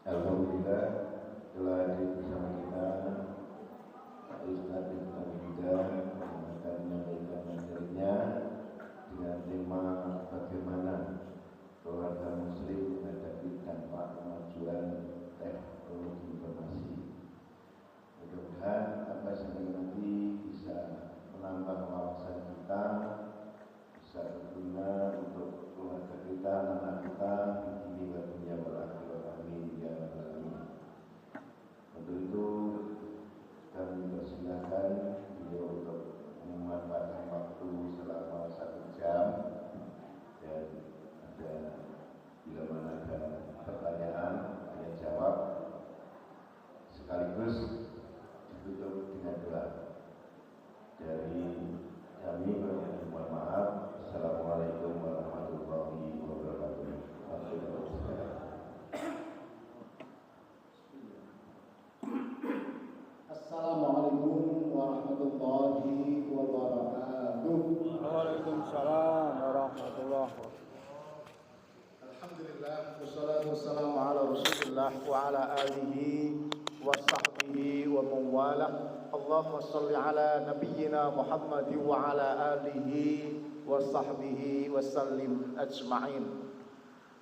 Alhamdulillah telah hadir bersama kita Pak Ustadz Ibn Hamida yang akan menyampaikan materinya dengan tema bagaimana keluarga muslim menghadapi dampak kemajuan teknologi informasi. Mudah-mudahan apa yang nanti bisa menambah wawasan kita, bisa berguna untuk keluarga kita, anak kita di dunia dan dunia akhirat. Amin ya rabbal alamin. Untuk itu kami persilakan beliau untuk memanfaatkan waktu selama 1 jam, dan ada bila mana ada pertanyaan tanya jawab sekaligus ditutup dengan doa dari kami. Mohon maaf. Assalamualaikum warahmatullahi wabarakatuh. Assalamualaikum warahmatullahi wabarakatuh. Waalaikumsalam warahmatullahi wabarakatuh. Alhamdulillah, wassalatu wassalamu ala Rasulillah wa ala alihi wa sahbihi wa mawala. Allahumma salli ala nabiyyina Muhammad wa ala alihi wa sahbihi wa sallim ajma'in.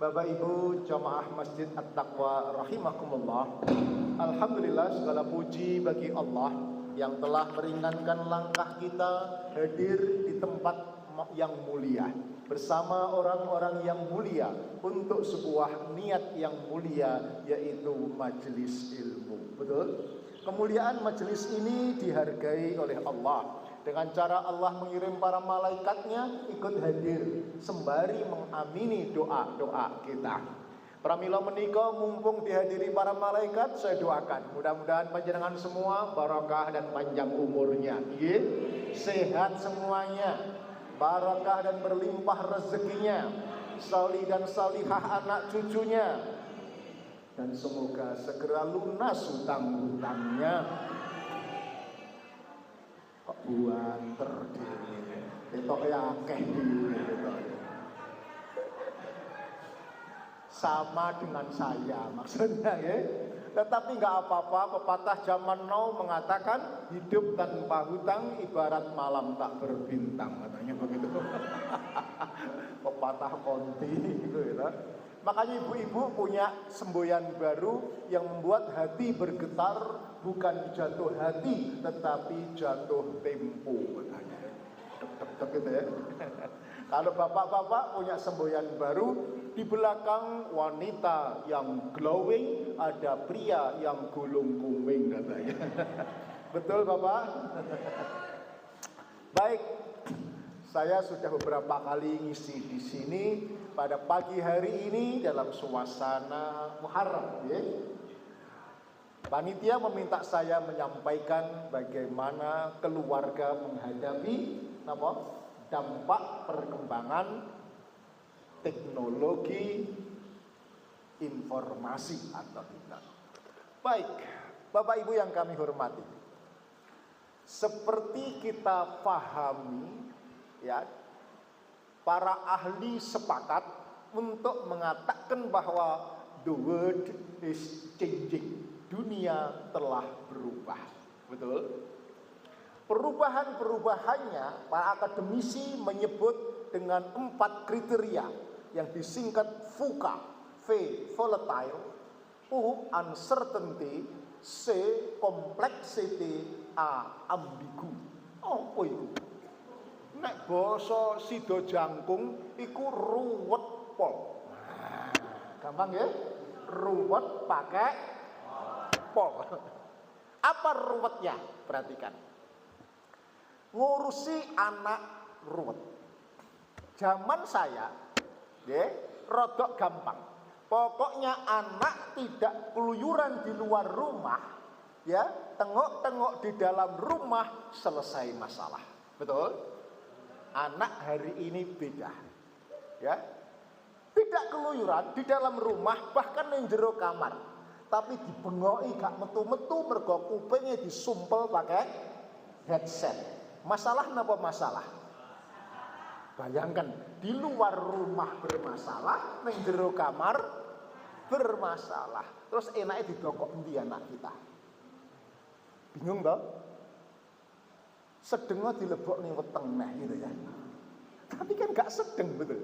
Bapak Ibu jamaah Masjid At-Taqwa rahimakumullah. Alhamdulillah, segala puji bagi Allah yang telah meringankan langkah kita hadir di tempat yang mulia bersama orang-orang yang mulia untuk sebuah niat yang mulia, yaitu majelis ilmu. Betul? Kemuliaan majelis ini dihargai oleh Allah dengan cara Allah mengirim para malaikatnya ikut hadir sembari mengamini doa-doa kita. Pramila menika mumpung dihadiri para malaikat, saya doakan mudah-mudahan panjenengan semua barakah dan panjang umurnya, sehat semuanya, barakah dan berlimpah rezekinya, salih dan salihah anak cucunya, dan semoga segera lunas hutang-hutangnya. Kok buanter dhewe, ketok akeh dhewe ketok. Sama dengan saya maksudnya ya. Tetapi nggak apa-apa, pepatah zaman now mengatakan hidup tanpa hutang ibarat malam tak berbintang, katanya begitu. Pepatah konti gitu ya. Makanya ibu-ibu punya semboyan baru yang membuat hati bergetar, bukan jatuh hati tetapi jatuh tempo, katanya. Tek gitu ya. Kalau bapak-bapak punya semboyan baru, di belakang wanita yang glowing, ada pria yang gulung kuming, katanya. Betul Bapak? Baik, saya sudah beberapa kali ngisi di sini pada pagi hari ini dalam suasana Muharram, ya. Panitia meminta saya menyampaikan bagaimana keluarga menghadapi dampak perkembangan teknologi informasi atau internet. Baik, Bapak Ibu yang kami hormati, seperti kita pahami, ya, para ahli sepakat untuk mengatakan bahwa the world is changing, dunia telah berubah. Betul? Perubahan-perubahannya para akademisi menyebut dengan 4 kriteria yang disingkat VUCA. V, volatile; U, uncertainty; C, complexity; A, ambigu. Apa itu? Nek basa sida jangkung iku ruwet pol. Gampang ya? Ruwet pakai pol. Apa ruwetnya? Perhatikan. Ngurusi anak ruwet. Zaman saya, ya, rodok gampang. Pokoknya anak tidak keluyuran di luar rumah, ya, tengok-tengok di dalam rumah, selesai masalah. Betul? Anak hari ini beda, ya. Tidak keluyuran di dalam rumah, bahkan yang jero kamar, tapi dibengoki gak metu-metu mergo kupingnya disumpel pakai headset. Masalah napa masalah? Bayangkan, di luar rumah bermasalah, ning jero kamar bermasalah. Terus enaknya didokok endi anak kita? Bingung toh? Sedengnya dilebok ning weteng nah gitu ya. Tapi kan gak sedeng betul.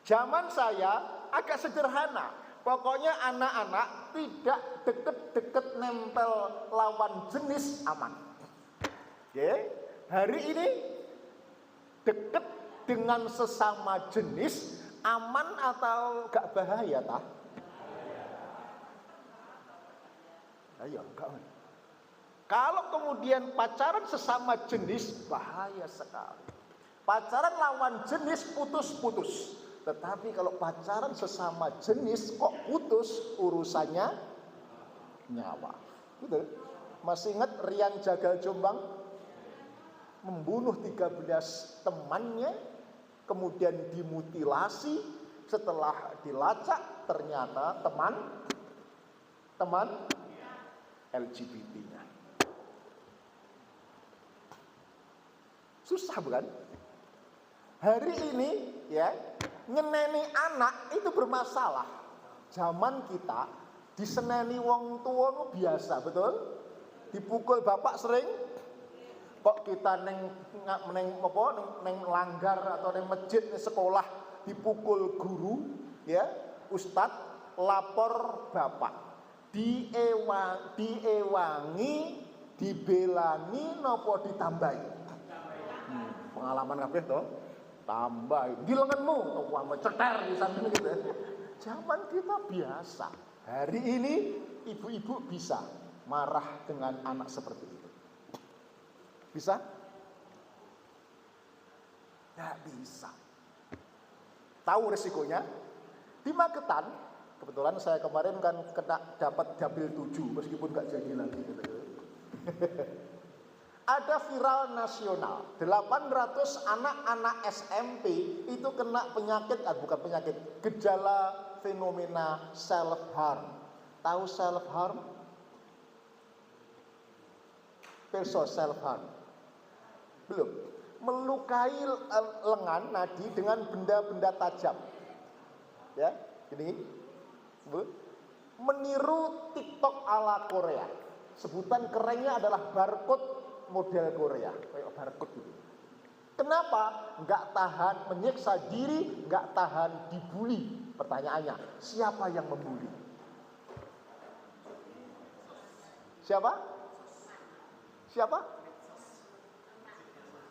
Zaman saya agak sederhana. Pokoknya anak-anak tidak deket-deket nempel lawan jenis aman. Oke? Hari ini deket dengan sesama jenis aman atau gak bahaya tah? Ayo, enggak. Kalau kemudian pacaran sesama jenis bahaya sekali. Pacaran lawan jenis putus-putus. Tetapi kalau pacaran sesama jenis kok putus, urusannya nyawa. Betul? Masih ingat Rian Jagal Jombang? Membunuh 13 temannya, kemudian dimutilasi. Setelah dilacak ternyata teman LGBT-nya. Susah bukan? Hari ini ya, nyeneni anak itu bermasalah. Zaman kita diseneni wong tua itu biasa, betul? Dipukul bapak sering. Kok kita neng langgar atau neng masjid neng sekolah dipukul guru, ya, ustadz lapor bapak, diewangi, dibelani, nopo ditambahi. Pengalaman kabeh toh, tambah di lenganmu, wah ceter di sana gitu. Zaman kita biasa. Hari ini ibu-ibu bisa marah dengan anak seperti itu. Bisa? Nggak bisa. Tahu resikonya? Di Magetan, kebetulan saya kemarin kan dapat dapil 7 meskipun nggak jadi lagi gitu. Ada viral nasional, 800 anak-anak SMP itu kena penyakit, bukan penyakit, gejala fenomena self harm. Tahu self harm? Perso self harm. Belum. Melukai lengan nadi dengan benda-benda tajam. Ya, gini. Meniru TikTok ala Korea. Sebutan kerennya adalah barcode model Korea, kayak barcode gitu. Kenapa? Nggak tahan menyiksa diri, nggak tahan dibully. Pertanyaannya, siapa yang membuli? Siapa? Siapa?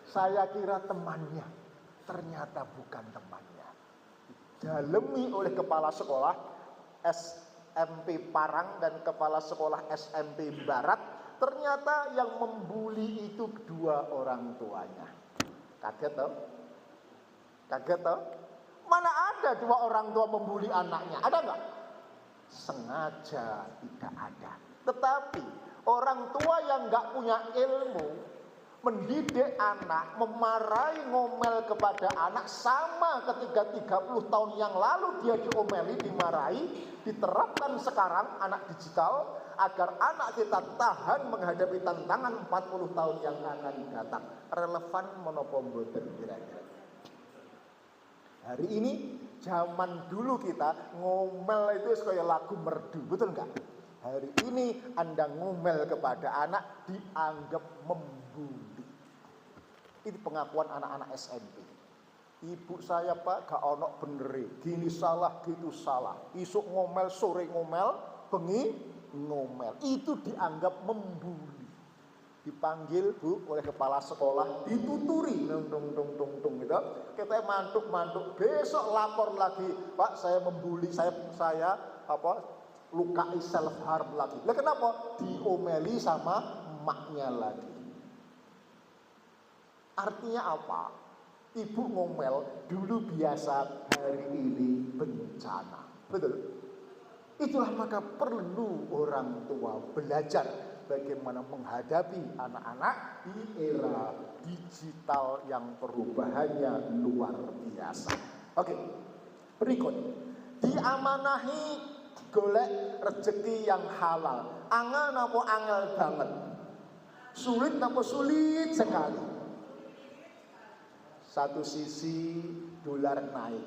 Saya kira temannya, ternyata bukan temannya. Dalemi oleh kepala sekolah SMP Parang dan kepala sekolah SMP Barat. Ternyata yang membuli itu kedua orang tuanya. Kaget toh? Kaget toh? Mana ada dua orang tua membuli anaknya? Ada nggak? Sengaja tidak ada. Tetapi orang tua yang nggak punya ilmu mendidik anak, memarahi, ngomel kepada anak sama ketika 30 tahun yang lalu dia diomeli, dimarahi, diterapkan sekarang anak digital agar anak kita tahan menghadapi tantangan 40 tahun yang akan datang. Relevan menapa mboten kira-kira? Hari ini zaman dulu kita ngomel itu kayak lagu merdu, betul nggak? Hari ini Anda ngomel kepada anak dianggap membuli. Ini pengakuan anak-anak SMP. Ibu saya Pak gak ono beneri, gini salah, gitu salah. Isuk ngomel, sore ngomel, bengi ngomel. Itu dianggap membuli. Dipanggil Bu oleh kepala sekolah, dituturi, tung gitu. Kita mantuk, besok lapor lagi, Pak saya membuli, saya lukai self harm lagi. Lah kenapa? Diomeli sama emaknya lagi. Artinya apa? Ibu ngomel dulu biasa, hari ini bencana. Betul? Itulah maka perlu orang tua belajar bagaimana menghadapi anak-anak di era digital yang perubahannya luar biasa. Oke, berikut. Diamanahi golek rezeki yang halal. Angel napa angel banget. Sulit napa sulit sekali. Satu sisi dolar naik,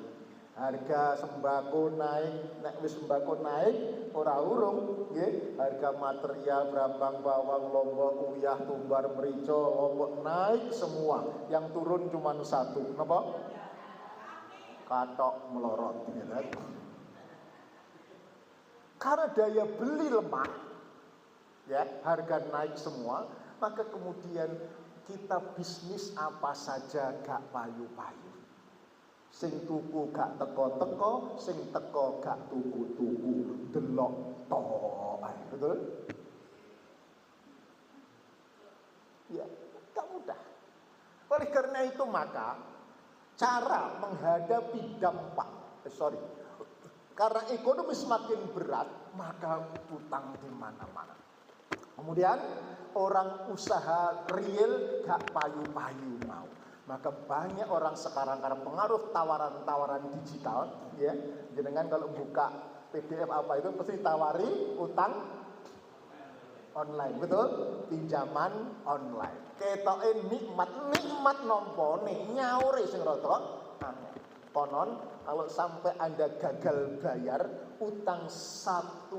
Harga sembako naik, nek wis sembako naik ora urung nggih, harga material brambang bawang lombok uyah tumbar merica lombok naik semua, yang turun cuma satu, napa? Katok melorot gitu. Karena daya beli lemah ya, harga naik semua, maka kemudian kita bisnis apa saja gak payu-payu. Sing tuku gak teko-teko, sing teko gak tuku-tuku, delok tok ae, betul? Ya, gak mudah. Oleh karena itu maka cara menghadapi dampak, karena ekonomi semakin berat, maka utang di mana-mana. Kemudian orang usaha real gak payu-payu mau. Maka banyak orang sekarang karena pengaruh tawaran-tawaran digital, ya, jenengan kalau buka PDF apa itu pasti tawari utang online, betul? Pinjaman online. Ketoke nikmat nompone nyaure sing rada aneh. Konon kalau sampai Anda gagal bayar utang 10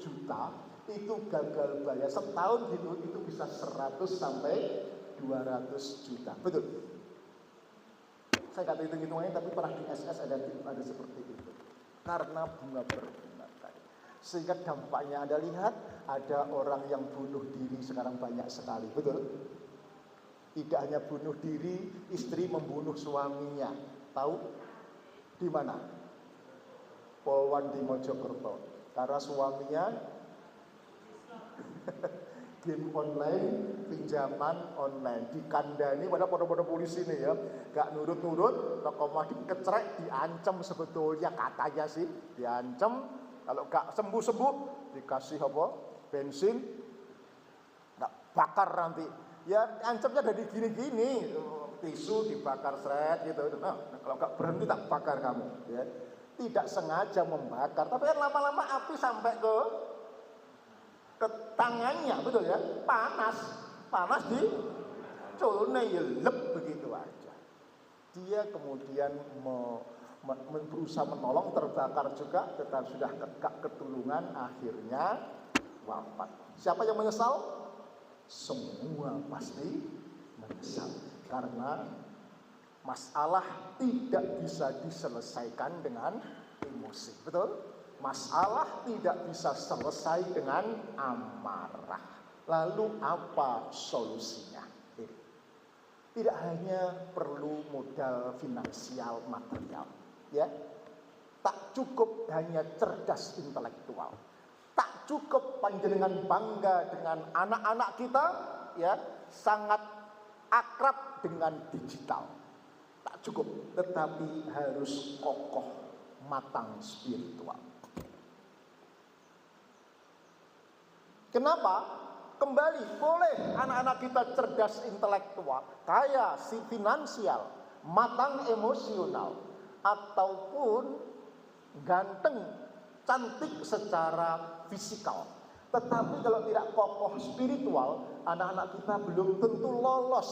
juta itu gagal bayar setahun gitu itu bisa 100 sampai 200 juta. Betul. Saya nggak hitung-hitungannya tapi pernah di SS ada seperti itu. Karena bunga berbunga tadi. Sehingga dampaknya Anda lihat ada orang yang bunuh diri sekarang banyak sekali. Betul. Tidak hanya bunuh diri, istri membunuh suaminya. Tahu di mana? Polwan di Mojokerto. Karena suaminya game online, pinjaman online, dikandani pada podo-podo polisi nih ya, gak nurut-nurut, kalau dikecrek, diancam sebetulnya katanya sih, diancam, kalau gak sembuh-sembuh, dikasih apa? Bensin, gak bakar nanti, ya ancamnya dari gini-gini, tisu dibakar seret gitu, nah kalau gak berhenti tak bakar kamu, ya, tidak sengaja membakar, tapi kan lama-lama api sampai ke tangannya, betul ya, panas di colone ya lep begitu aja. Dia kemudian berusaha menolong, terbakar juga, tetapi sudah gak ketulungan, akhirnya wafat. Siapa yang menyesal? Semua pasti menyesal karena masalah tidak bisa diselesaikan dengan emosi, betul? Masalah tidak bisa selesai dengan amarah. Lalu apa solusinya? Tidak hanya perlu modal finansial material, ya. Tak cukup hanya cerdas intelektual. Tak cukup panjenengan bangga dengan anak-anak kita, ya, sangat akrab dengan digital. Tak cukup, tetapi harus kokoh, matang spiritual. Kenapa? Kembali, boleh anak-anak kita cerdas intelektual, kaya si finansial, matang emosional, ataupun ganteng, cantik secara fisikal. Tetapi kalau tidak kokoh spiritual, anak-anak kita belum tentu lolos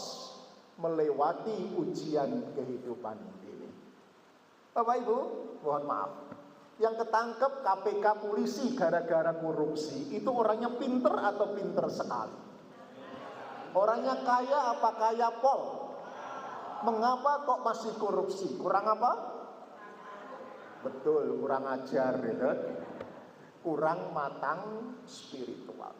melewati ujian kehidupan ini. Bapak Ibu, mohon maaf. Yang ketangkep KPK polisi gara-gara korupsi itu orangnya pinter atau pinter sekali? Orangnya kaya apa kaya pol? Mengapa kok masih korupsi? Kurang apa? Betul, kurang ajar ya. Kurang matang spiritual.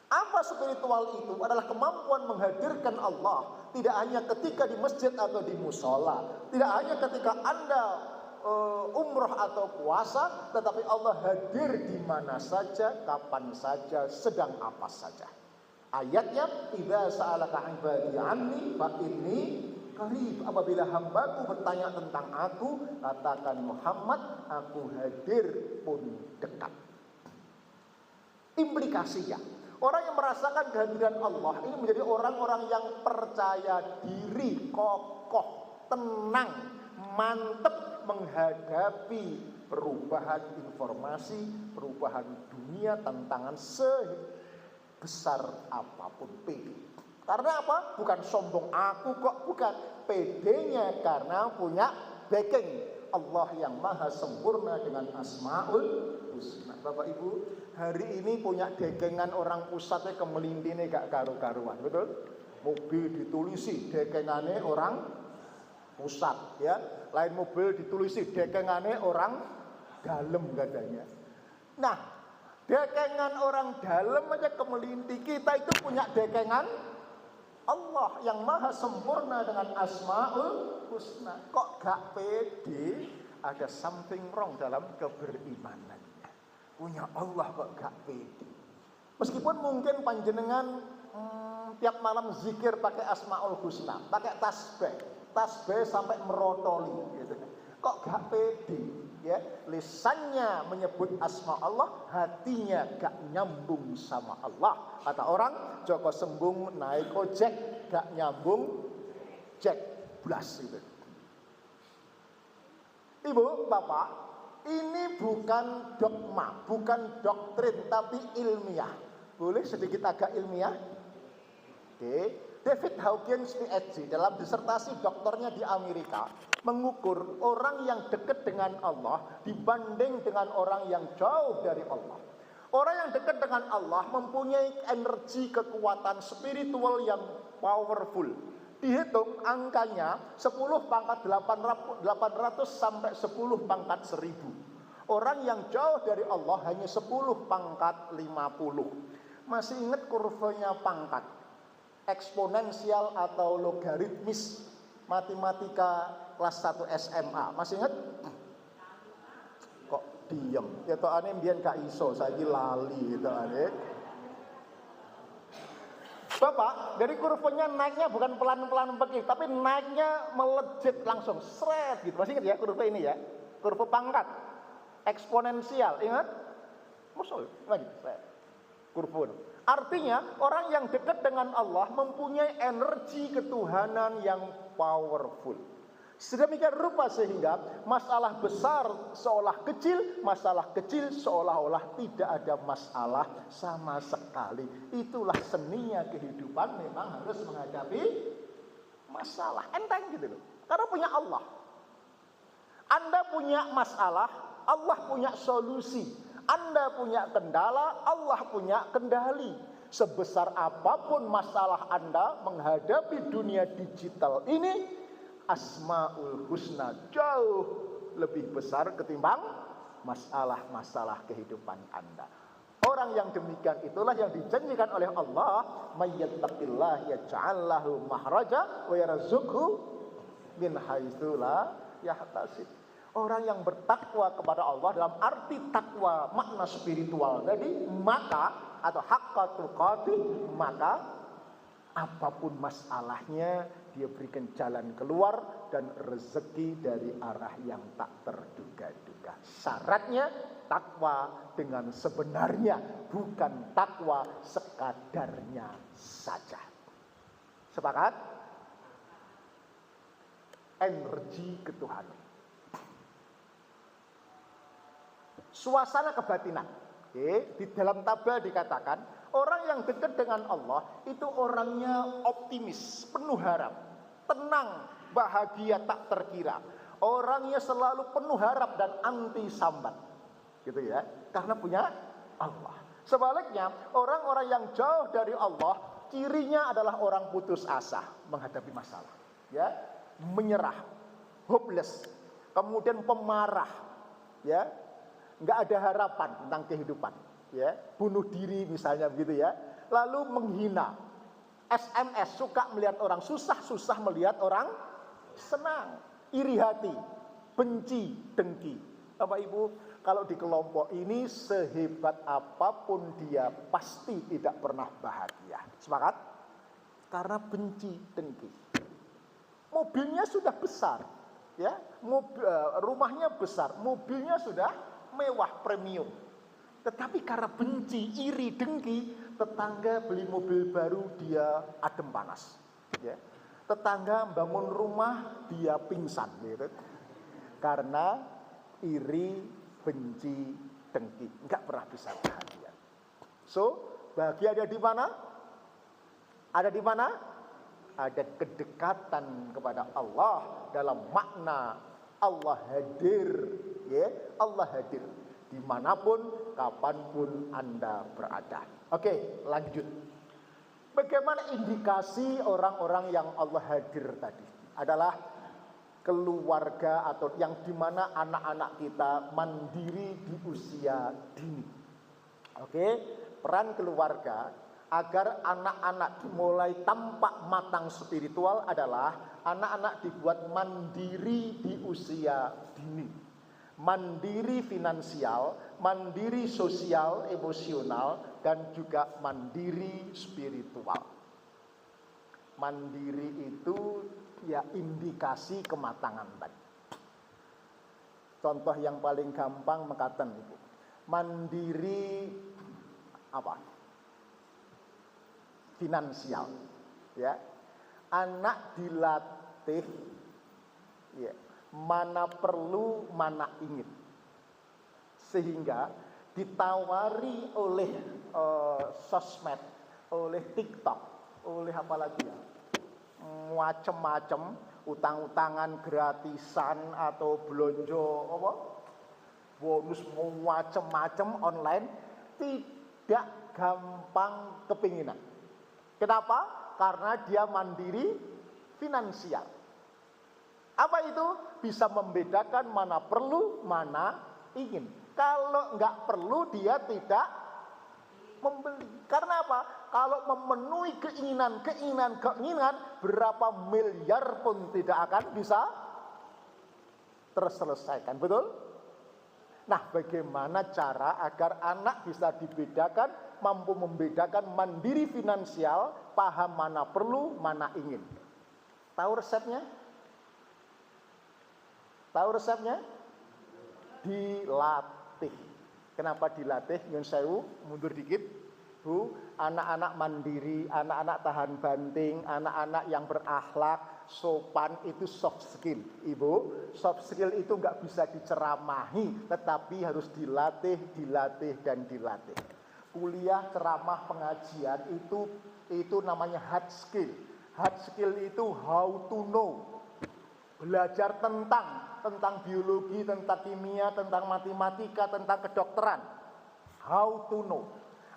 Apa spiritual itu? Adalah kemampuan menghadirkan Allah tidak hanya ketika di masjid atau di musola, tidak hanya ketika Anda umroh atau puasa, tetapi Allah hadir di mana saja, kapan saja, sedang apa saja. Ayatnya, idza sa'alaka 'ibadi 'anni fa inni qarib. Apabila hambaku bertanya tentang aku, katakan Muhammad, aku hadir pun dekat. Implikasinya, orang yang merasakan kehadiran Allah ini menjadi orang-orang yang percaya diri, kokoh, tenang, mantep menghadapi perubahan informasi, perubahan dunia, tantangan sebesar apapun PD. Karena apa? Bukan sombong aku kok, bukan. PD-nya karena punya backing, Allah yang maha sempurna dengan Asmaul Husna. Bapak Ibu, hari ini punya dekengan orang pusatnya kemelintine gak karu-karuan, betul? Mobil ditulisi dekengane orang pusat, ya. Lain mobil ditulisi dekengane orang dalam katanya. Nah, dekengan orang dalam aja kemelinti, kita itu punya dekengan Allah yang maha sempurna dengan Asmaul Husna. Kok gak pede? Ada something wrong dalam keberimanannya. Punya Allah kok gak pede. Meskipun mungkin panjenengan tiap malam zikir pakai Asmaul Husna, pakai tasbih sampai merotoli gitu. Kok gak pede? Ya, lisannya menyebut asma Allah, hatinya gak nyambung sama Allah. Kata orang, Joko Sembung naik ojek gak nyambung cek blas itu. Ibu, Bapak, ini bukan dogma, bukan doktrin, tapi ilmiah. Boleh sedikit agak ilmiah? Oke. David Hawkins PhD dalam disertasi doktornya di Amerika mengukur orang yang dekat dengan Allah dibanding dengan orang yang jauh dari Allah. Orang yang dekat dengan Allah mempunyai energi kekuatan spiritual yang powerful. Dihitung angkanya 10 pangkat 800 sampai 10 pangkat 1000. Orang yang jauh dari Allah hanya 10 pangkat 50. Masih ingat kurvanya pangkat? Eksponensial atau logaritmis matematika kelas 1 SMA. Masih ingat? Kok diem? Ya toh ane mbiyen gak iso, saiki lali gitu ane. Bapak, dari kurvanya naiknya bukan pelan-pelan begini, tapi naiknya melejit langsung, seret gitu. Masih ingat ya kurva ini ya? Kurva pangkat eksponensial, ingat? Musul lagi, kurva. Artinya orang yang dekat dengan Allah mempunyai energi ketuhanan yang powerful. Sedemikian rupa sehingga masalah besar seolah kecil, masalah kecil seolah-olah tidak ada masalah sama sekali. Itulah seninya kehidupan, memang harus menghadapi masalah. Enteng gitu loh. Karena punya Allah. Anda punya masalah, Allah punya solusi. Anda punya kendala, Allah punya kendali. Sebesar apapun masalah Anda menghadapi dunia digital ini, Asmaul Husna jauh lebih besar ketimbang masalah-masalah kehidupan Anda. Orang yang demikian itulah yang dijanjikan oleh Allah, "Mayyattaqillah yaj'al lahu mahraja wa yarzuqhu min haitsu la yahtasib." Orang yang bertakwa kepada Allah dalam arti takwa makna spiritual tadi, maka atau haqqatul qati, maka apapun masalahnya dia berikan jalan keluar dan rezeki dari arah yang tak terduga-duga. Syaratnya takwa dengan sebenarnya, bukan takwa sekadarnya saja. Sepakat? Energi ketuhanan. Suasana kebatinan. Oke, di dalam tabel dikatakan orang yang dekat dengan Allah itu orangnya optimis, penuh harap, tenang, bahagia tak terkira. Orangnya selalu penuh harap dan anti sambat. Gitu ya, karena punya Allah. Sebaliknya, orang-orang yang jauh dari Allah, cirinya adalah orang putus asa menghadapi masalah, ya, menyerah, hopeless, kemudian pemarah, ya. Nggak ada harapan tentang kehidupan, ya, bunuh diri misalnya begitu ya, lalu menghina, SMS, suka melihat orang susah melihat orang senang, iri hati, benci, dengki. Bapak Ibu, kalau di kelompok ini sehebat apapun dia pasti tidak pernah bahagia. Sepakat? Karena benci, dengki. Mobilnya sudah besar, ya, rumahnya besar, mobilnya sudah mewah premium, tetapi karena benci, iri, dengki, tetangga beli mobil baru dia adem panas, ya. Tetangga bangun rumah dia pingsan, gitu. Karena iri, benci, dengki, nggak pernah bisa bahagia. So, bahagia ada di mana? Ada di mana? Ada kedekatan kepada Allah dalam makna Allah hadir, ya, Allah hadir dimanapun, kapanpun Anda berada. Oke, lanjut. Bagaimana indikasi orang-orang yang Allah hadir tadi? Adalah keluarga atau yang dimana anak-anak kita mandiri di usia dini. Oke, peran keluarga agar anak-anak mulai tampak matang spiritual adalah anak-anak dibuat mandiri di usia dini. Mandiri finansial, mandiri sosial, emosional, dan juga mandiri spiritual. Mandiri itu ya indikasi kematangan tadi. Contoh yang paling gampang mekaten itu. Mandiri apa? Finansial, ya. Anak dilatih, ya, mana perlu, mana ingin, sehingga ditawari oleh sosmed, oleh TikTok, oleh apa lagi ya, macam-macam, utang-utangan gratisan atau belanja apa, bonus macam-macam online, tidak gampang kepinginan. Kenapa? Karena dia mandiri finansial. Apa itu? Bisa membedakan mana perlu, mana ingin. Kalau nggak perlu, dia tidak membeli. Karena apa? Kalau memenuhi keinginan, berapa miliar pun tidak akan bisa terselesaikan. Betul? Nah, bagaimana cara agar anak bisa dibedakan, mampu membedakan mandiri finansial, paham mana perlu, mana ingin? Tahu resepnya? Tahu resepnya? Dilatih. Kenapa dilatih? Nyun sewu, mundur dikit. Bu, anak-anak mandiri, anak-anak tahan banting, anak-anak yang berakhlak, sopan, itu soft skill. Ibu, soft skill itu nggak bisa diceramahi, tetapi harus dilatih, dan dilatih. Kuliah, ceramah, pengajian itu namanya hard skill. Hard skill itu how to know. Belajar tentang biologi, tentang kimia, tentang matematika, tentang kedokteran. How to know.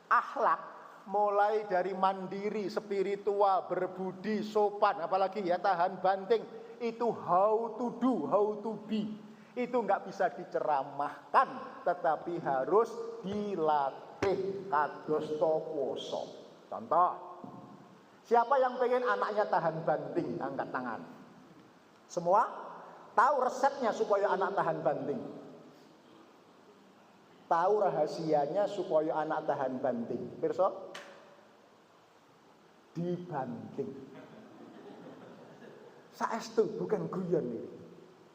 Akhlak mulai dari mandiri, spiritual, berbudi, sopan, apalagi ya tahan banting, itu how to do, how to be. Itu nggak bisa diceramahkan, tetapi harus dilatih kados poso. Contoh, siapa yang pengen anaknya tahan banting, angkat tangan. Semua tahu resepnya supaya anak tahan banting. Tahu rahasianya supaya anak tahan banting. Pirsa? Dibanting. Saestu bukan guyon ini.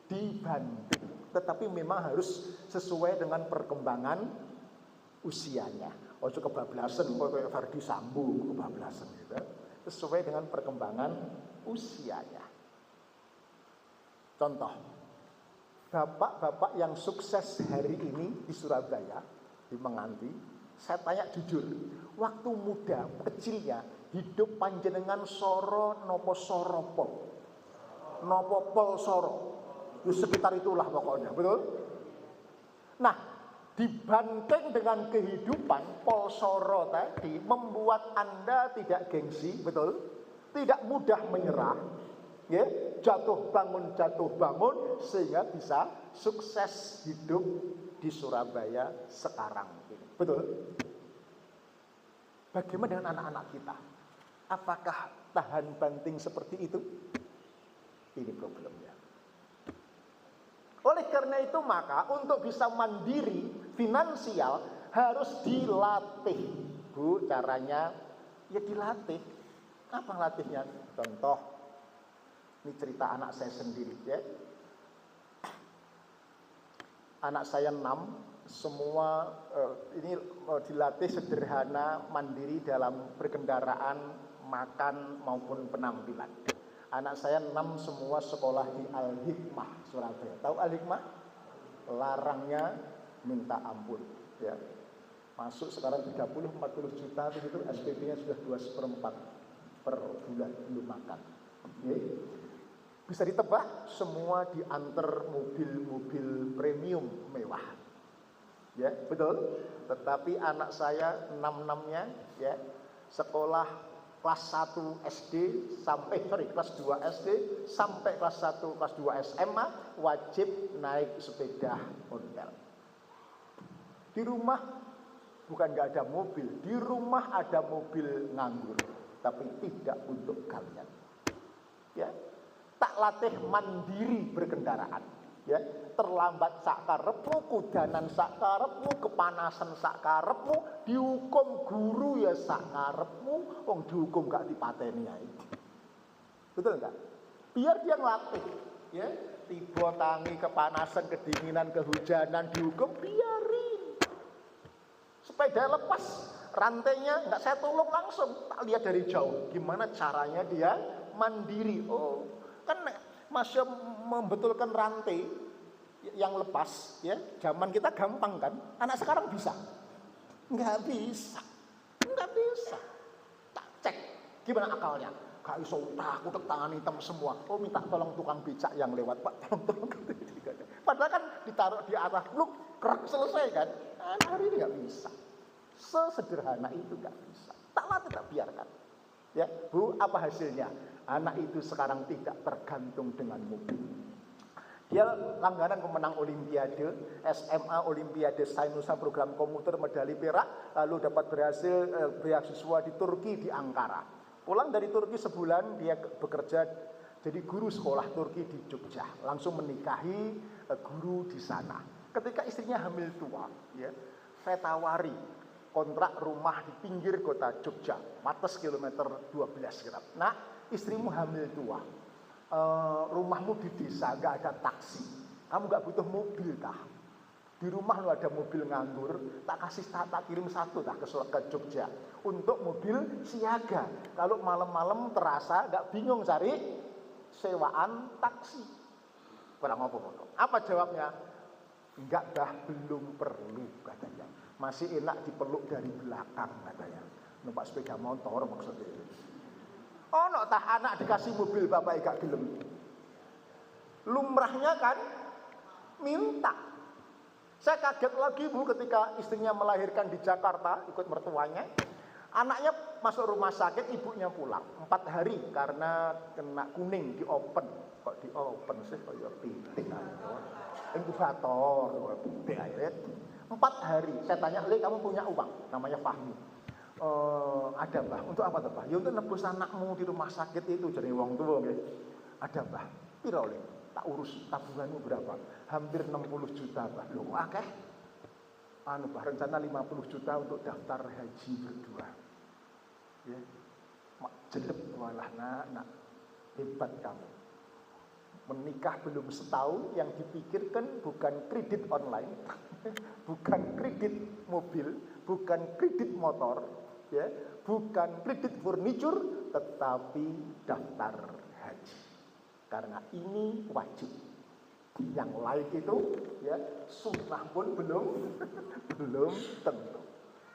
Dibanting. Tetapi memang harus sesuai dengan perkembangan usianya. Ojo kebablasan kayak Ferdi Sambo kebablasan gitu. Sesuai dengan perkembangan usianya. Contoh, bapak-bapak yang sukses hari ini di Surabaya, di Menganti, saya tanya jujur, waktu muda, kecilnya, hidup panjenengan soro nopo soropo, nopo pol soro, di sekitar itulah pokoknya, betul? Nah, dibanting dengan kehidupan pol soro tadi, membuat Anda tidak gengsi, betul? Tidak mudah menyerah, ya, jatuh bangun, sehingga bisa sukses hidup di Surabaya sekarang ini. Betul? Bagaimana dengan anak-anak kita? Apakah tahan banting seperti itu? Ini problemnya. Oleh karena itu maka untuk bisa mandiri finansial harus dilatih. Bu, caranya ya dilatih. Apa latihnya? Contoh, ini cerita anak saya sendiri ya. Anak saya 6, semua ini dilatih sederhana, mandiri dalam berkendaraan, makan maupun penampilan. Anak saya 6 semua sekolah di Al-Hikmah Surabaya. Tahu Al-Hikmah? Larangnya minta ampun ya. Masuk sekarang 30-40 juta begitu, SPP-nya sudah 2/4 per bulan belum makan. Okay. Bisa ditebak, semua diantar mobil-mobil premium mewah. Ya, betul. Tetapi anak saya 6-6-nya ya, sekolah kelas 1 SD kelas 2 SD sampai kelas 1 kelas 2 SMA wajib naik sepeda ontel. Di rumah bukan nggak ada mobil, di rumah ada mobil nganggur, tapi tidak untuk kalian. Ya, tak latih mandiri berkendaraan. Ya, terlambat sakarepmu, kudanan sakarepmu, kepanasan sakarepmu, dihukum guru ya sakarepmu, wong dihukum gak dipateni ae. Betul enggak? Biar dia ngelatih, ya. Tiba tangi kepanasan, kedinginan, kehujanan dihukum, biarin. Sepeda lepas, rantainya enggak saya tolong langsung, tak lihat dari jauh gimana caranya dia mandiri. Oh, kan masih membetulkan rantai yang lepas, ya. Zaman kita gampang kan, anak sekarang bisa? Nggak bisa. Tak cek, gimana akalnya? Gak iso, takut tangan hitam semua. Oh, minta tolong tukang becak yang lewat, Pak, tolong. Padahal kan ditaruh di atas pluk, kerak, selesai kan? Anak hari ini nggak bisa. Sesederhana itu nggak bisa. Tak latih, tak biarkan. Ya, Bu, apa hasilnya? Anak itu sekarang tidak tergantung dengan mobil. Dia langganan pemenang Olimpiade, SMA Olimpiade Sains program komuter medali perak, lalu dapat beasiswa di Turki di Ankara. Pulang dari Turki sebulan dia bekerja jadi guru sekolah Turki di Jogja, langsung menikahi guru di sana. Ketika istrinya hamil tua, ya, saya tawari kontrak rumah di pinggir kota Jogja, batas kilometer 12 kira. Nah, istrimu hamil tua, rumahmu di desa, gak ada taksi, kamu gak butuh mobil kah? Di rumah lu ada mobil nganggur, tak kirim satu ke Jogja untuk mobil siaga. Kalau malam-malam terasa gak bingung cari sewaan taksi. Kurang apa jawabnya? Enggak dah, belum perlu katanya. Masih enak dipeluk dari belakang katanya. Numpak sepeda motor maksudnya. Oh, no, tah anak dikasih mobil bapak gak gelem. Lumrahnya kan minta. Saya kaget lagi Bu ketika istrinya melahirkan di Jakarta ikut mertuanya. Anaknya masuk rumah sakit, ibunya pulang 4 hari karena kena kuning di open. Kok di open sih kayak pitik inkubator pitik akhirnya 4 hari. Saya tanya, "Le, kamu punya uang?" Namanya Fahmi. Ada Mbah. Untuk apa tuh Mbah? Ya untuk nebus anakmu di rumah sakit itu, jadi wong tua nggih. Ada Mbah. Piro Le? Tak urus, tabunganmu berapa? Hampir 60 juta Mbah. Loh, akeh. Mbah, rencana 50 juta untuk daftar haji berdua. Ya. Mak jelek walah nak. Hebat kamu. Menikah belum setahun, yang dipikirkan bukan kredit online, bukan kredit mobil, bukan kredit motor, ya, bukan kredit furniture, tetapi daftar haji. Karena ini wajib. Yang lain itu, ya, sunnah pun belum tentu.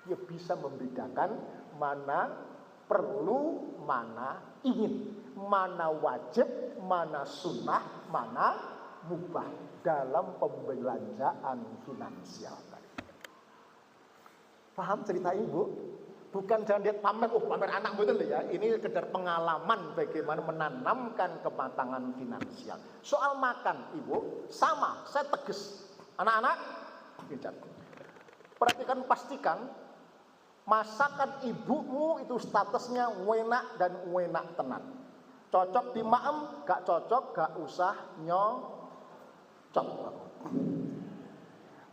Dia bisa membedakan mana perlu, mana ingin, mana wajib, mana sunnah, mana mubah dalam pembelanjaan finansial. Paham cerita Ibu? Bukan jangan lihat pamer, pamer anak betul ya. Ini sekedar pengalaman bagaimana menanamkan kematangan finansial. Soal makan Ibu, sama, saya tegas. Anak-anak, perhatikan, pastikan masakan ibumu itu statusnya enak dan enak tenan. Cocok di maem, gak cocok gak usah nyocok.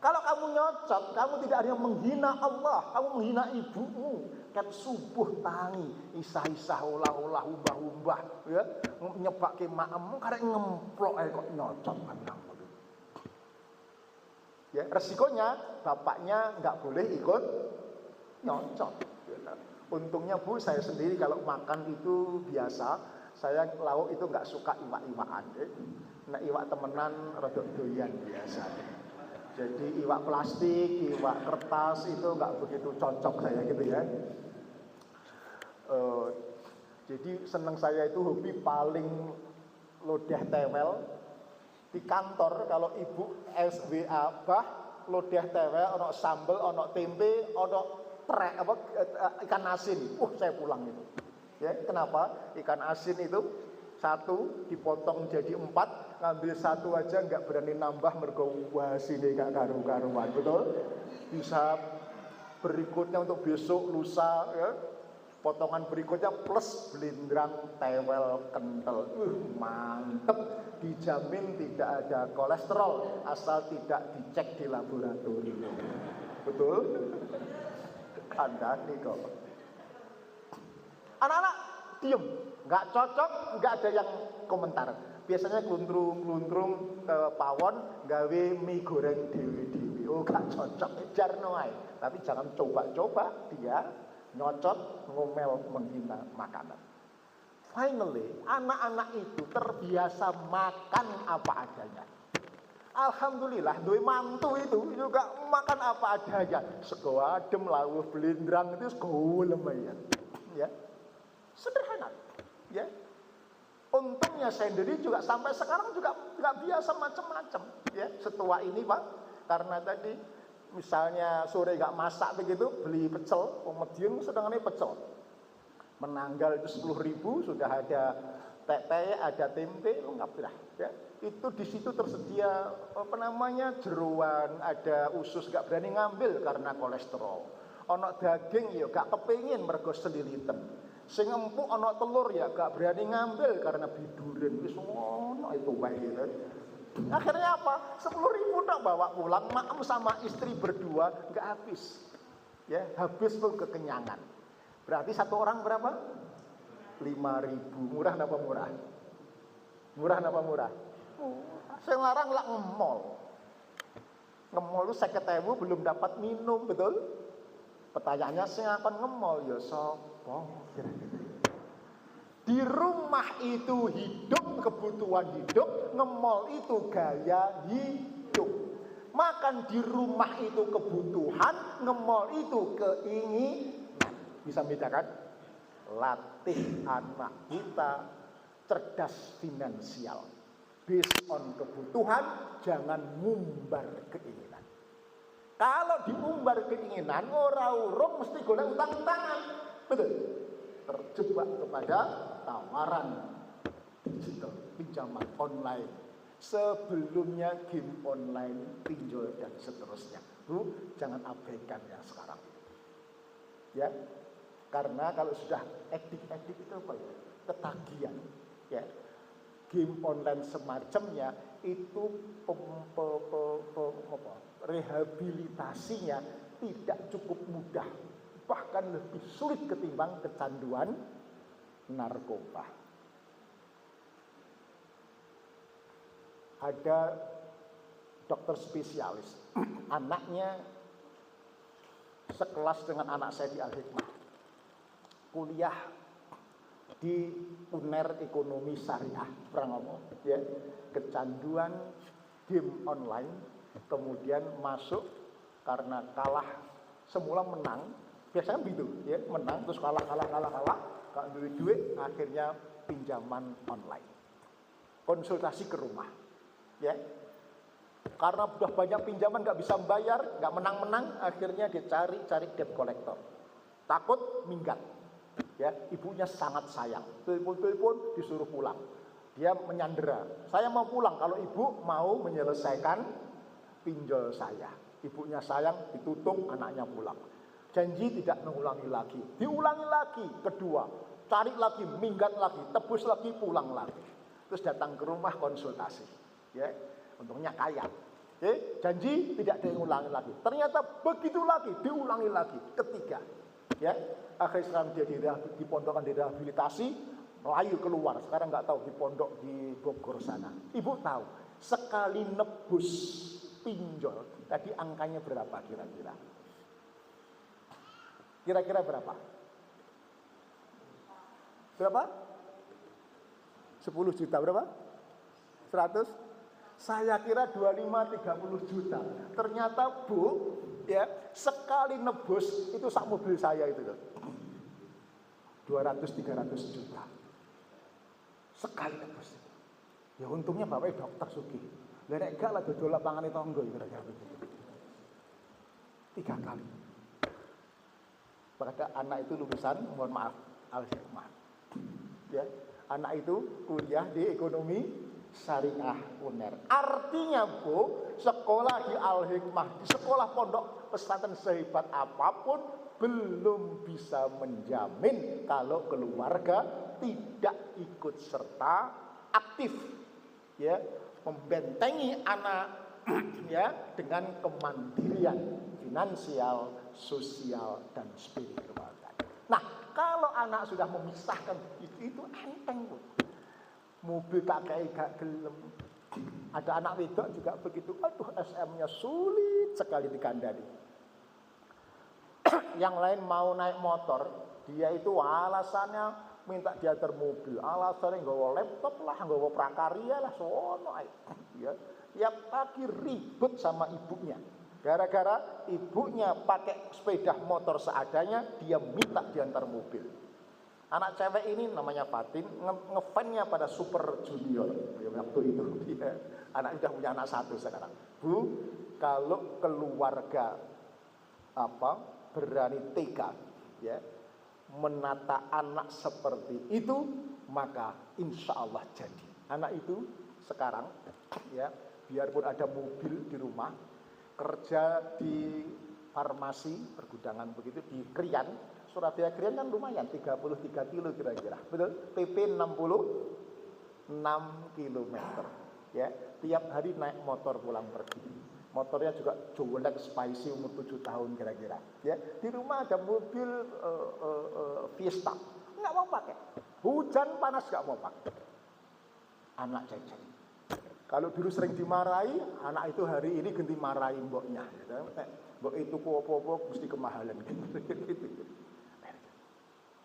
Kalau kamu nyocok, kamu tidak hanya menghina Allah, kamu menghina ibumu. Kan subuh tangi, isah-isah olah-olah, umbah-umbah, ya, nyebak ke maem, karena ngemplok kok nyocok kan kamu. Ya, resikonya bapaknya nggak boleh ikut nyocok. Untungnya Bu, saya sendiri kalau makan itu biasa, saya lauk itu nggak suka iwak-iwakan. Nah, iwak temenan rodok doyan biasa. Jadi iwak plastik, iwak kertas itu nggak begitu cocok saya gitu ya. Jadi senang saya itu hobi paling lodeh tewel. Di kantor kalau ibu SWA bah lodeh tewel, ono sambel, ono tempe, ono ikan asin. Saya pulang itu. Ya, kenapa? Ikan asin itu satu dipotong jadi 4, ngambil satu aja nggak berani nambah mergo wah sini gak karu-karuan, betul? Bisa berikutnya untuk besok lusa ya. Potongan berikutnya plus blindrang tewel kental. Mantep, dijamin tidak ada kolesterol asal tidak dicek di laboratorium. Betul? Anda nih kok. Anak-anak diem, nggak cocok, nggak ada yang komentar. Biasanya gluntrung ke pawon gawe mie goreng dewi-dewi. Oh nggak cocok, jarno ae. Tapi jangan coba-coba dia nyocot ngomel menghina makanan. Finally, anak-anak itu terbiasa makan apa adanya. Alhamdulillah, duwe mantu itu juga makan apa adanya. Sego adem, lawuh blindrang itu sego lumayan. Ya. Sederhana, ya. Untungnya sendiri juga sampai sekarang juga nggak biasa macam-macam, ya. Setua ini Pak, karena tadi misalnya sore nggak masak begitu, beli pecel, Medium sedangkan pecel. Menanggal itu 10.000 sudah ada tete, ada tempe, lengkap dah, ya. Itu di situ tersedia jeruan, ada usus nggak berani ngambil karena kolesterol. Ono daging ya gak kepengin mergo selilitan. Sing empuk ana telur ya gak berani ngambil karena bidurin. Wis ngono itu wae gitu. Akhirnya apa? 10.000 tak bawa pulang, maem sama istri berdua gak habis. Ya, habis tuh kekenyangan. Berarti satu orang berapa? 5.000. Murah napa murah? Murah napa murah? Sing larang lak ngemol. Ngemol lu 50.000 belum dapat minum, betul? Pertanyaannya sing akan ngemol ya sapa? Di rumah itu hidup kebutuhan hidup, ngemol itu gaya hidup. Makan di rumah itu kebutuhan, ngemol itu keinginan. Bisa bedakan? Latih anak kita cerdas finansial. Based on kebutuhan, jangan ngumbar keinginan. Kalau diumbar keinginan, orang mesti golek utang-utangan. Betul? Terjebak kepada tawaran digital, pinjaman online. Sebelumnya game online, pinjol dan seterusnya. Bu, jangan abaikan ya sekarang. Ya, karena kalau sudah edik-edik itu apa ya? Ketagihan. Ya, game online semacamnya itu rehabilitasinya tidak cukup mudah, bahkan lebih sulit ketimbang kecanduan narkoba. Ada dokter spesialis, anaknya sekelas dengan anak saya di Al-Hikmah, kuliah di UNER Ekonomi Syariah, ngomong, ya, kecanduan game online, kemudian masuk karena kalah, semula menang, biasanya begitu, ya, menang terus kalah, gak duit, akhirnya pinjaman online, konsultasi ke rumah, ya, karena udah banyak pinjaman gak bisa bayar, gak menang-menang, akhirnya dia cari debt collector, takut minggat. Ya, ibunya sangat sayang. Telepon disuruh pulang. Dia menyandera. Saya mau pulang kalau ibu mau menyelesaikan pinjol saya. Ibunya sayang, ditutup, anaknya pulang. Janji tidak mengulangi lagi. Diulangi lagi, kedua. Cari lagi, minggat lagi, tebus lagi, pulang lagi. Terus datang ke rumah konsultasi. Ya, untungnya kaya. Ya, janji tidak diulangi lagi. Ternyata begitu lagi, diulangi lagi. Ketiga. Ya, akhirnya sekarang dia di pondokan direhabilitasi, melayu keluar. Sekarang nggak tahu di pondok di Bogor sana. Ibu tahu, sekali nebus pinjol, tadi angkanya berapa kira-kira? Kira-kira berapa? Berapa? 10 juta berapa? 100? Saya kira 25-30 juta. Ternyata Bu, ya, sekali nebus itu sak mobil saya itu loh. 200-300 juta. Sekali nebus. Ya untungnya bapaknya dokter sugih. Lah nek gak lah dodol pangane tangga kira-kira begitu. 3 kali. Pada anak itu lulusan, mohon maaf, Al-Hikmah. Ya, anak itu kuliah di ekonomi syariah UNER. Artinya Bu, sekolah di Al-Hikmah, di sekolah pondok pesantren sehebat apapun belum bisa menjamin kalau keluarga tidak ikut serta aktif ya membentengi anak ya dengan kemandirian finansial, sosial dan spiritual. Nah, kalau anak sudah memisahkan itu enteng Bu. Mobil kakek gak gelem. Ada anak wedok juga begitu. Aduh, SM-nya sulit sekali dikandani. Yang lain mau naik motor, dia itu alasannya minta diantar mobil, alasannya nggawa laptop lah, nggawa prakarya lah, sono ya. Tiap pagi ribut sama ibunya. Gara-gara ibunya pakai sepeda motor seadanya, dia minta diantar mobil. Anak cewek ini namanya Fatin, ngefannya pada Super Junior. Ya, waktu itu dia anak sudah punya anak 1 sekarang. Bu, kalau keluarga berani tega ya menata anak seperti itu, maka insya Allah jadi. Anak itu sekarang ya biarpun ada mobil di rumah, kerja di farmasi pergudangan begitu di Krian. Surabaya Krian kan lumayan 33 kilo kira-kira. Betul? PP 66 km. Ya, tiap hari naik motor pulang pergi. Motornya juga Jowelek Spicy umur 7 tahun kira-kira. Ya, di rumah ada mobil Fiesta. Enggak mau pakai. Hujan panas enggak mau pakai. Anak jajan. Kalau dulu sering dimarahi, anak itu hari ini ganti marahi mboknya. Mbok itu apa-apa mesti kemahalan gitu.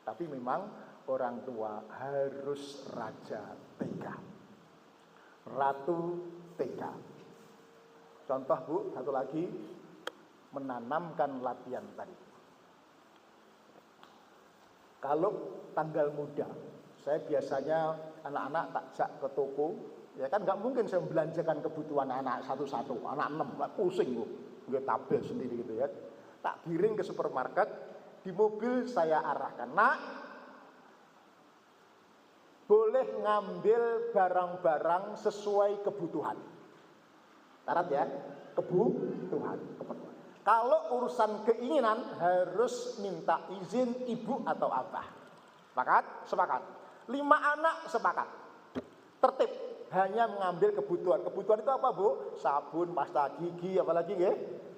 Tapi memang orang tua harus raja tega, ratu tega. Contoh Bu, satu lagi, menanamkan latihan tadi. Kalau tanggal muda, saya biasanya anak-anak takjak ke toko, ya kan nggak mungkin saya belanjakan kebutuhan anak satu-satu, anak 6, pusing Bu, nggak tabel sendiri gitu ya. Tak giring ke supermarket. Di mobil saya arahkan, nak, boleh ngambil barang-barang sesuai kebutuhan. Syarat ya, kebutuhan. Kalau urusan keinginan harus minta izin ibu atau abah. Sepakat? Sepakat. 5 anak sepakat. Tertib, hanya mengambil kebutuhan. Kebutuhan itu apa Bu? Sabun, pasta gigi, apalagi ya?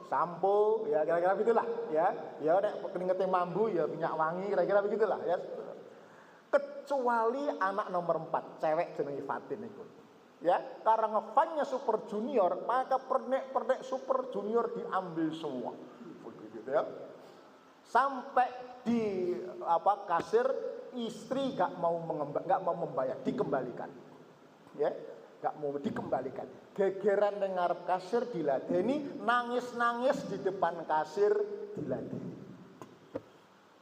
Sampo, ya kira-kira begitulah, ya nek keringetnya mambu, ya minyak wangi, kira-kira begitulah, ya. Kecuali anak nomor 4, cewek jenenge Fatin itu, ya, karena ngefannya Super Junior, maka pernek-pernek Super Junior diambil semua, begitu ya. Sampai di kasir, istri gak mau membayar, dikembalikan, ya. Gak mau dikembalikan. Gegeran dengar kasir diladeni, nangis-nangis di depan kasir diladeni.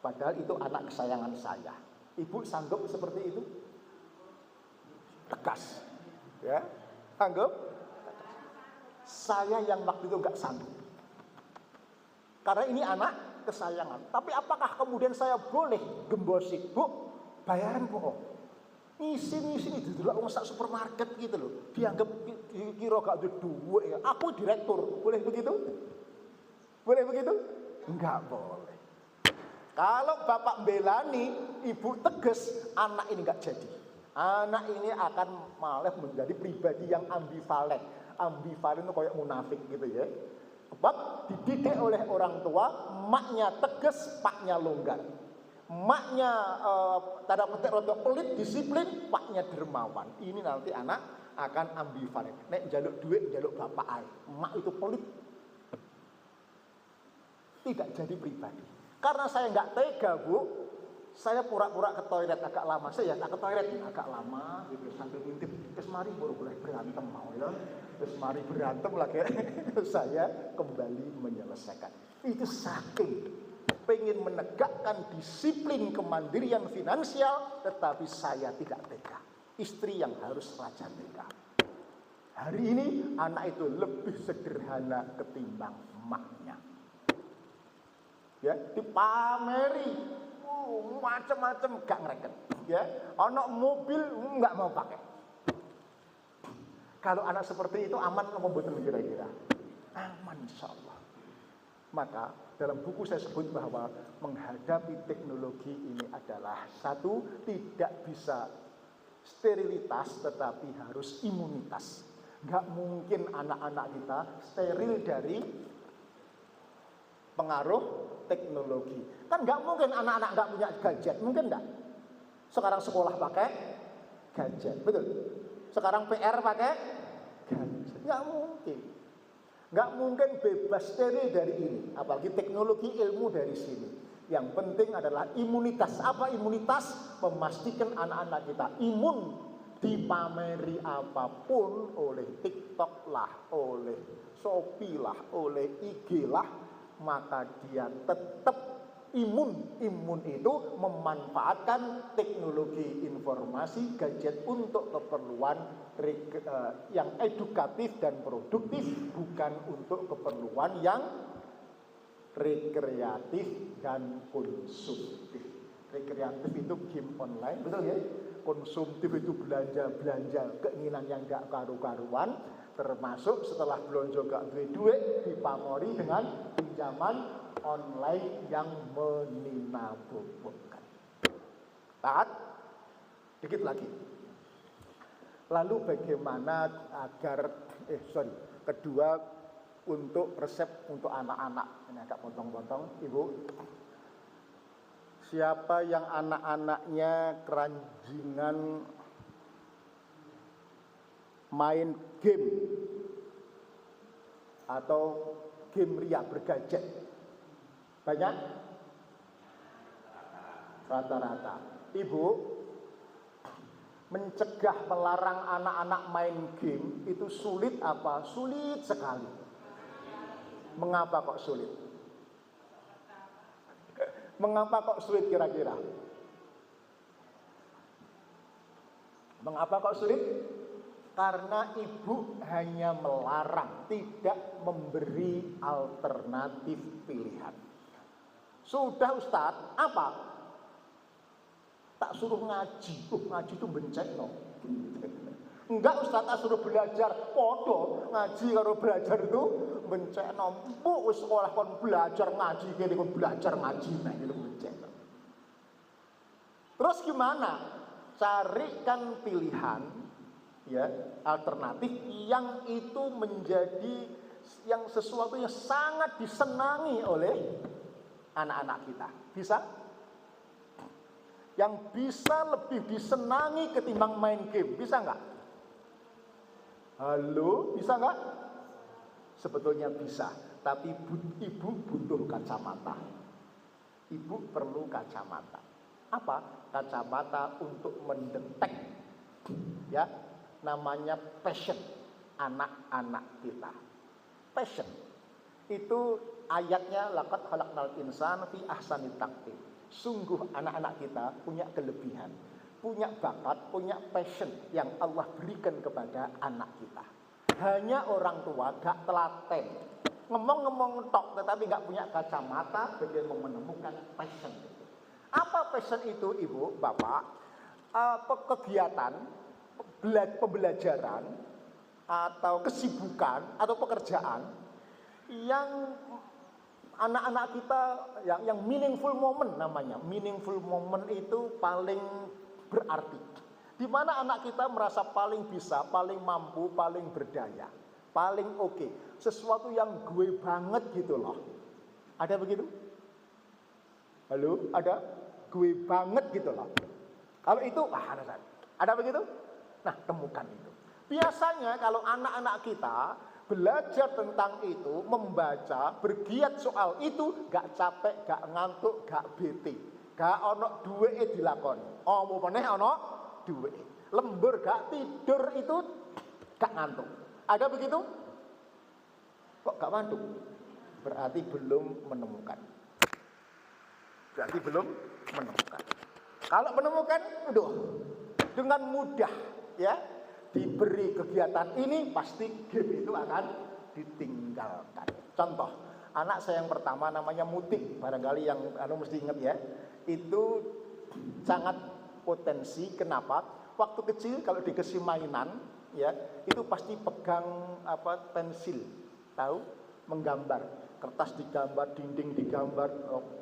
Padahal itu anak kesayangan saya. Ibu sanggup seperti itu? Tegas. Ya, sanggup? Saya yang waktu itu gak sanggup. Karena ini anak kesayangan. Tapi apakah kemudian saya boleh gembosi? Bu, bayaran Bu. Ngisi di dulu sak supermarket gitu loh. Dianggap kira gak ada duit ya. Aku direktur, boleh begitu? Boleh begitu? Enggak boleh. Kalau bapak belani, ibu tegas, anak ini enggak jadi. Anak ini akan malah menjadi pribadi yang ambivalen. Ambivalen itu kayak munafik gitu ya. Sebab dididik oleh orang tua, maknya tegas, paknya longgar. Maknya tanda petik rodok pelit, disiplin, paknya dermawan. Ini nanti anak akan ambivalen. Nek njaluk duit, njaluk bapak ae. Mak itu pelit. Tidak jadi pribadi. Karena saya nggak tega Bu, saya pura-pura ke toilet agak lama. Saya tak ke toilet agak lama, gitu sambil ngintip. Terus mari boleh berantem mau ya. Terus mari berantem lagi. Saya kembali menyelesaikan. Itu saking pengen menegakkan disiplin kemandirian finansial, tetapi saya tidak tega. Istri yang harus raja tega. Hari ini anak itu lebih sederhana ketimbang emaknya. Ya, dipameri macam-macam gak ngereken. Ya, ono mobil nggak mau pakai. Kalau anak seperti itu aman apa mboten kira-kira? Aman insyaallah. Maka dalam buku saya sebut bahwa menghadapi teknologi ini adalah satu, tidak bisa sterilitas tetapi harus imunitas. Nggak mungkin anak-anak kita steril dari pengaruh teknologi. Kan nggak mungkin anak-anak nggak punya gadget, mungkin nggak? Sekarang sekolah pakai gadget, betul? Sekarang PR pakai gadget, nggak mungkin. Nggak mungkin bebas steril dari ini, apalagi teknologi ilmu dari sini. Yang penting adalah imunitas. Apa imunitas? Memastikan anak-anak kita imun dipameri apapun oleh TikTok lah, oleh Shopee lah, oleh IG lah, maka dia tetap imun. Imun itu memanfaatkan teknologi informasi gadget untuk keperluan yang edukatif dan produktif, bukan untuk keperluan yang rekreatif dan konsumtif. Rekreatif itu game online, betul ya? Konsumtif itu belanja-belanja keinginan yang gak karu-karuan, termasuk setelah belanja gak duit dipamori dengan pinjaman online yang meninabobokan. Taat, dikit lagi. Lalu bagaimana agar kedua, untuk resep untuk anak-anak. Ini agak potong-potong, Ibu. Siapa yang anak-anaknya keranjingan main game atau game ria bergadget? Banyak? Rata-rata. Ibu, mencegah, melarang anak-anak main game itu sulit apa? Sulit sekali. Mengapa kok sulit? Mengapa kok sulit kira-kira? Mengapa kok sulit? Karena ibu hanya melarang, tidak memberi alternatif pilihan. Sudah Ustadz, apa? Tak suruh ngaji. Ngaji itu bencana. Enggak Ustadz, tak suruh belajar. Podo, ngaji kalau belajar itu bencana. Bu, sekolah kon belajar ngaji, kini kon belajar ngaji, nah itu bencana. Terus gimana? Carikan pilihan, ya, alternatif yang itu menjadi yang sesuatu yang sangat disenangi oleh anak-anak kita. Bisa? Yang bisa lebih disenangi ketimbang main game. Bisa nggak? Halo, bisa nggak? Sebetulnya bisa, tapi ibu butuh kacamata. Ibu perlu kacamata. Apa? Kacamata untuk mendetek, ya, namanya passion anak-anak kita. Passion itu ayatnya laqad khalaqnal insana fi ahsani taqwim. Sungguh anak-anak kita punya kelebihan, punya bakat, punya passion yang Allah berikan kepada anak kita. Hanya orang tua gak telaten, ngomong-ngomong tok tetapi gak punya kacamata bagaimana menemukan passion itu. Apa passion itu, Ibu, Bapak? Kegiatan, pembelajaran atau kesibukan atau pekerjaan yang anak-anak kita yang meaningful moment namanya. Meaningful moment itu paling berarti. Di mana anak kita merasa paling bisa, paling mampu, paling berdaya, paling oke. Sesuatu yang gue banget gitu loh. Ada begitu? Halo, ada? Gue banget gitu loh. Kalau itu, ada begitu? Nah, temukan itu. Biasanya kalau anak-anak kita belajar tentang itu, membaca, bergiat soal itu, gak capek, gak ngantuk, gak bete, gak ono duwe dilakoni. Mau meneh ono duwe. Lembur gak tidur itu gak ngantuk. Ada begitu? Kok gak ngantuk? Berarti belum menemukan. Berarti belum menemukan. Kalau menemukan, dengan mudah, ya, diberi kegiatan ini, pasti game itu akan ditinggalkan. Contoh, anak saya yang pertama namanya Mutik, barangkali yang mesti ingat ya, itu sangat potensi. Kenapa? Waktu kecil kalau dikasih mainan, ya itu pasti pegang pensil, tahu, menggambar, kertas digambar, dinding digambar,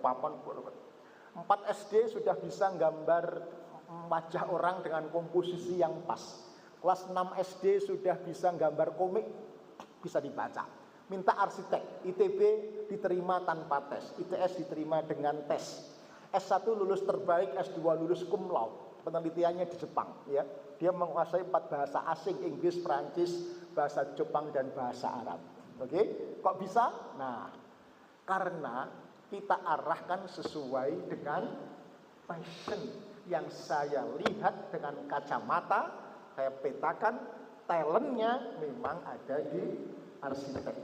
papan. 4 SD sudah bisa gambar wajah orang dengan komposisi yang pas. Kelas 6 SD sudah bisa gambar komik, bisa dibaca. Minta arsitek, ITB diterima tanpa tes, ITS diterima dengan tes. S1 lulus terbaik, S2 lulus cum laude. Penelitiannya di Jepang, ya. Dia menguasai 4 bahasa asing, Inggris, Prancis, bahasa Jepang dan bahasa Arab. Oke, kok bisa? Nah, karena kita arahkan sesuai dengan passion yang saya lihat dengan kacamata, saya petakan talentnya memang ada di arsitek.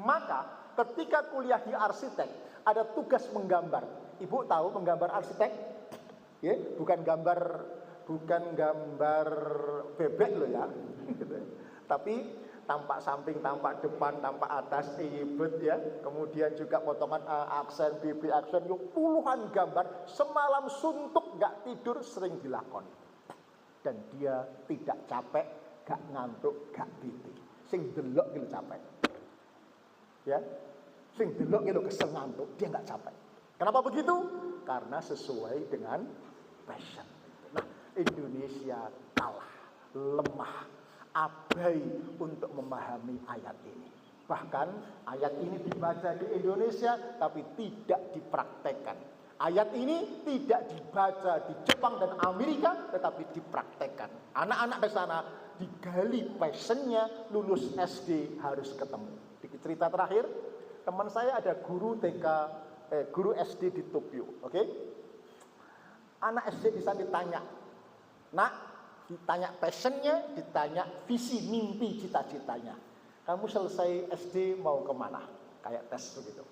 Maka ketika kuliah di arsitek ada tugas menggambar. Ibu tahu menggambar arsitek? Ya, bukan gambar bebek loh ya. Tapi tampak samping, tampak depan, tampak atas, ibet ya. Kemudian juga potongan aksen, BB aksen, puluhan gambar. Semalam suntuk gak tidur sering dilakon. Dan dia tidak capek, gak ngantuk, gak piti. Sing delok gitu capek. Ya, sing delok gitu kesel ngantuk, dia gak capek. Kenapa begitu? Karena sesuai dengan passion. Nah, Indonesia kalah, lemah, abai untuk memahami ayat ini. Bahkan ayat ini dibaca di Indonesia tapi tidak dipraktekkan. Ayat ini tidak dibaca di Jepang dan Amerika tetapi dipraktekkan. Anak-anak di sana digali passionnya, lulus SD harus ketemu. Cerita terakhir, teman saya ada guru guru SD di Tokyo, oke? Anak SD bisa ditanya, nak, ditanya passionnya, ditanya visi, mimpi, cita-citanya. Kamu selesai SD mau kemana? Kayak tes begitu.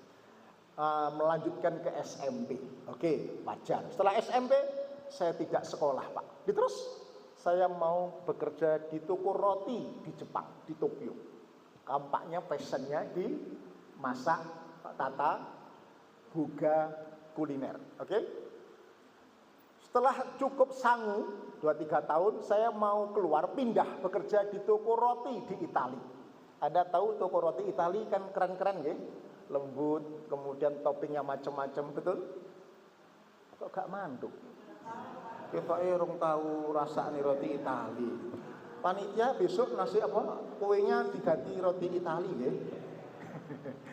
Melanjutkan ke SMP, oke, wajar. Setelah SMP, saya tidak sekolah, Pak. Terus, saya mau bekerja di toko roti di Jepang, di Tokyo. Kampaknya passionnya di masak, tata, boga, kuliner, oke? Setelah cukup sangu 2-3 tahun, saya mau keluar pindah bekerja di toko roti di Itali. Anda tahu toko roti Itali kan keren-keren ya, lembut, kemudian toppingnya macam-macam, betul? Kok gak mantuk? Kita rong tahu rasa nih roti Itali. Panitia besok nasi kuenya diganti roti Itali ya.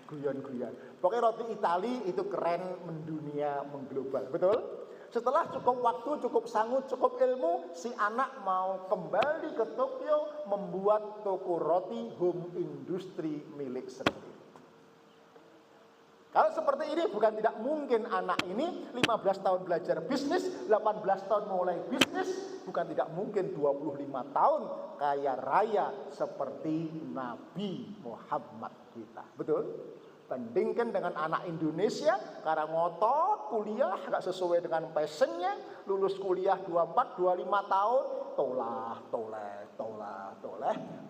Guyon-guyon. Pokoknya roti Itali itu keren, mendunia, mengglobal, betul? Setelah cukup waktu, cukup sangu, cukup ilmu, si anak mau kembali ke Tokyo membuat toko roti home industry milik sendiri. Kalau seperti ini bukan tidak mungkin anak ini 15 tahun belajar bisnis, 18 tahun mulai bisnis, bukan tidak mungkin 25 tahun kaya raya seperti Nabi Muhammad kita. Betul? Bandingkan dengan anak Indonesia, karena ngotot kuliah gak sesuai dengan passionnya, lulus kuliah 24-25 tahun, toleh.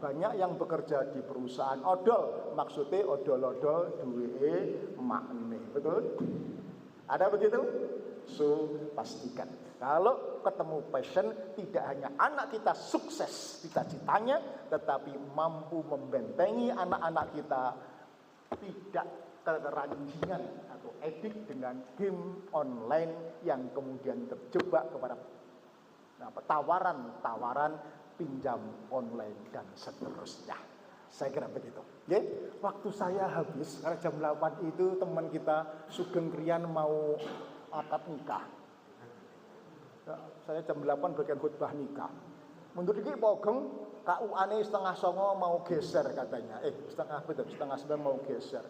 Banyak yang bekerja di perusahaan odol, maksudnya odol-odol duwe makne, betul? Ada begitu? So, pastikan kalau ketemu passion, tidak hanya anak kita sukses cita-citanya, tetapi mampu membentengi anak-anak kita tidak keranjingan atau edik dengan game online yang kemudian terjebak kepada tawaran-tawaran pinjam online dan seterusnya. Saya kira begitu. Ya, waktu saya habis karena jam 8 itu teman kita Sugeng Krian mau akad nikah. Ya, saya jam 8 bagian khutbah nikah. Mundur dikit pogeng, KUA-ne setengah 9 mau geser katanya. Setengah 9 mau geser.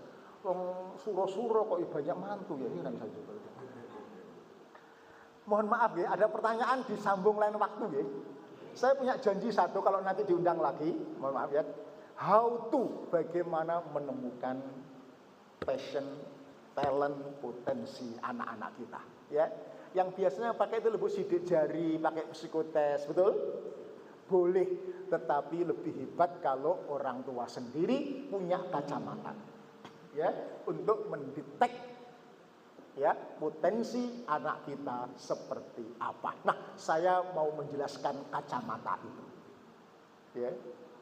Wong suro-suro kok banyak mantu ya, ini kan saya coba. Mohon maaf ya, ada pertanyaan disambung lain waktu ya. Saya punya janji satu kalau nanti diundang lagi, mohon maaf ya. How to, bagaimana menemukan passion, talent, potensi anak-anak kita, ya. Yang biasanya pakai itu lebih sidik jari, pakai psikotes, betul? boleh, tetapi lebih hebat kalau orang tua sendiri punya kacamata, ya, untuk mendetek, ya, potensi anak kita seperti apa. Nah, saya mau menjelaskan kacamata itu, ya,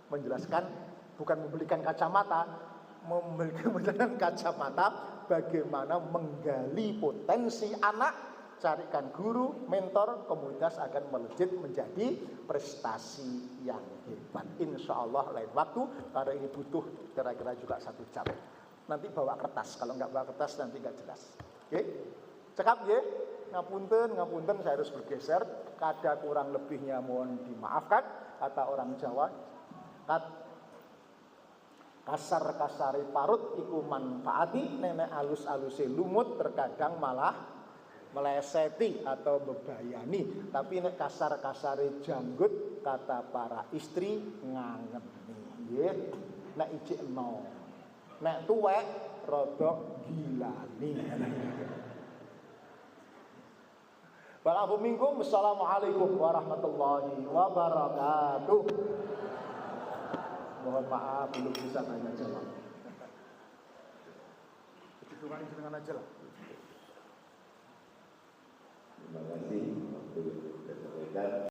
menjelaskan, bukan membelikan kacamata, menjelaskan kacamata bagaimana menggali potensi anak. Carikan guru, mentor, komunitas akan melejit menjadi prestasi yang hebat. Insya Allah lain waktu, karena ini butuh kira-kira juga 1 jam. Nanti bawa kertas, kalau nggak bawa kertas nanti nggak jelas. Oke, cekap ya. Ngapunten, saya harus bergeser. Kada kurang lebihnya mohon dimaafkan. Kata orang Jawa, kasar-kasari parut iku manfaati, nenek alus-aluse lumut terkadang malah meleseti atau bebayani. Tapi nek kasar-kasare janggut, kata para istri ngangeni, nggih. Nek ijik eno, nek tuwek rada gilani. Walaupun minkum, assalamualaikum warahmatullahi wabarakatuh. Mohon maaf belum bisa tanya jawab. Itu kan dengan aja lah. Terima kasih untuk disampaikan.